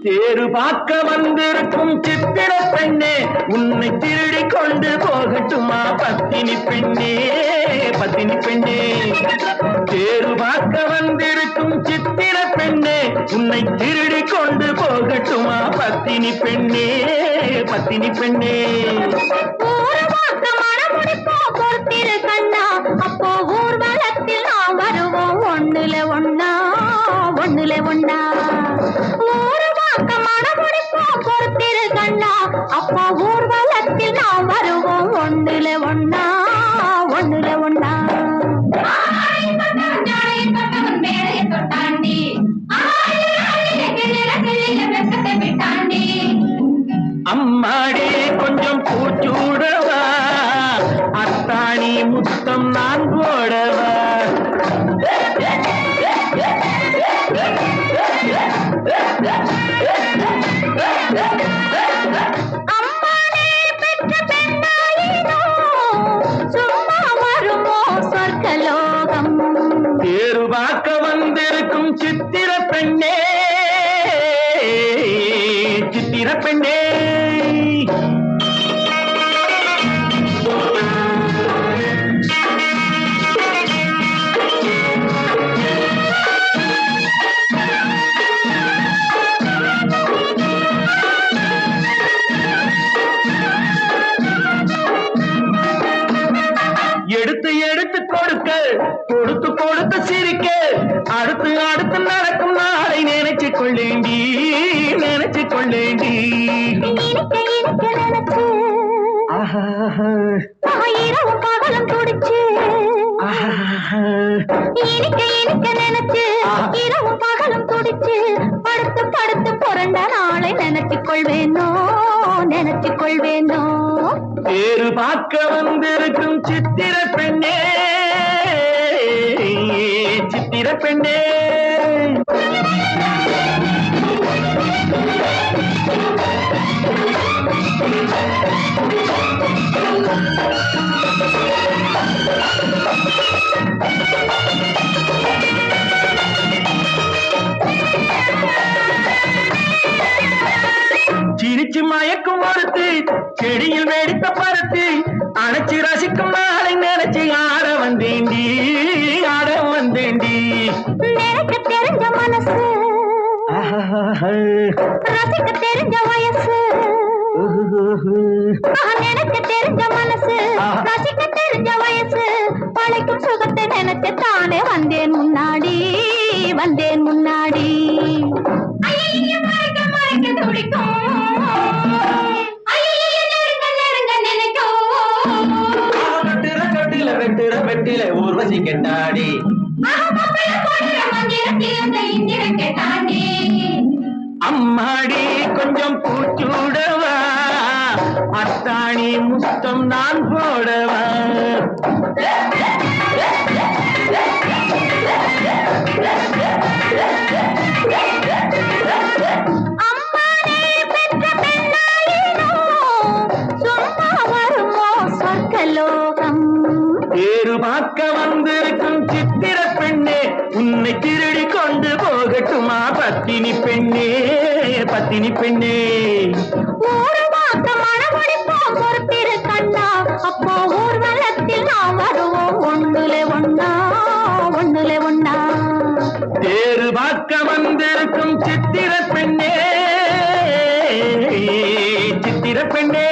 தேரு பார்க்க வந்திருக்கும் சித்திர பெண்ணே, உன்னை திருடி கொண்டு போகட்டுமா பத்தினி பெண்ணே, பத்தினி பெண்ணே. தேரு பார்க்க வந்திருக்கும் சித்திர பெண்ணே, உன்னை திருடி கொண்டு போகட்டுமா பத்தினி பெண்ணே, பத்தினி பெண்ணே. பொறுத்திரு கண்ணா, அப்போ ஊர்வலத்தில் நாம் வருவோம் ஒண்ணுல ஒண்ணா, ஒண்ணுல ஒண்ணா. பொறுத்திரு கண்ணா, அப்போ ஊர்வலத்தில் நாம் வருவோம் ஒண்ணுல ஒண்ணா, ஒண்ணுல ஒண்ணா. அம்மாடி கொஞ்சம் பூச்சூடவா, அத்தாணி முத்தம் நான் போடவா. தேரு பார்க்க வந்திருக்கும் சித்திர பெண்ணே, சித்திர பெண்ணே. எடுத்து எடுத்து கொடுக்க, கொடுத்து கொடுத்து சிரிக்க, அடுத்து அடுத்து நடக்கும் நாளை நினைச்சு கொள்ளேண்டி, நினைச்சு கொள்ளேண்டி. இரவும் பகலும் துடிச்சு, நினைச்சு இரவும் பகலும் துடிச்சு, படுத்து படுத்து புரண்ட நாளை நினைச்சு கொள்வேனோ, நினைச்சு கொள்வேனோ. தேரு பார்க்க வந்திருக்கும் சித்திர பெண்ணே, சித்திர பெண்ணே. சிரிச்சு மயக்கும் ஒருத்து, செடியில் வெடித்த பருத்து, அணைச்சு ரசிக்கும் நாளை நினைச்சு ஆட வந்தேண்டி, ஆட வந்தேண்டி. நினைக்க தெரிஞ்ச மனசு, ரசிக்க தெரிஞ்ச வயசு, நினைக்க தெரிஞ்ச மனசு, ரசிக்க தெரிஞ்ச வயசு, பழைக்கும் சுகத்தை நினைச்சு தானே வந்தேன் முன்னாடி, வந்தேன் முன்னாடி. வெட்டுற வெட்டில ஊர்வசி கெட்டாடி, அம்மாடி கொஞ்சம் பூச்சூடவா, அத்தாணி முத்தம் நான் போடவா. தேரு பார்க்க வந்திருக்கும் சித்திர பெண்ணே, உன்னை திருடி கொண்டு போகட்டுமா பத்தினி பெண்ணே, பத்தினி பெண்ணே. பொறுத்திரு கண்ணா, அப்போ ஊர்வலத்தில் நாம் வருவோம் ஒண்ணுல ஒண்ணா, ஒண்ணுல ஒண்ணா. தேரு பார்க்க வந்திருக்கும் சித்திர பெண்ணே, சித்திர பெண்ணே.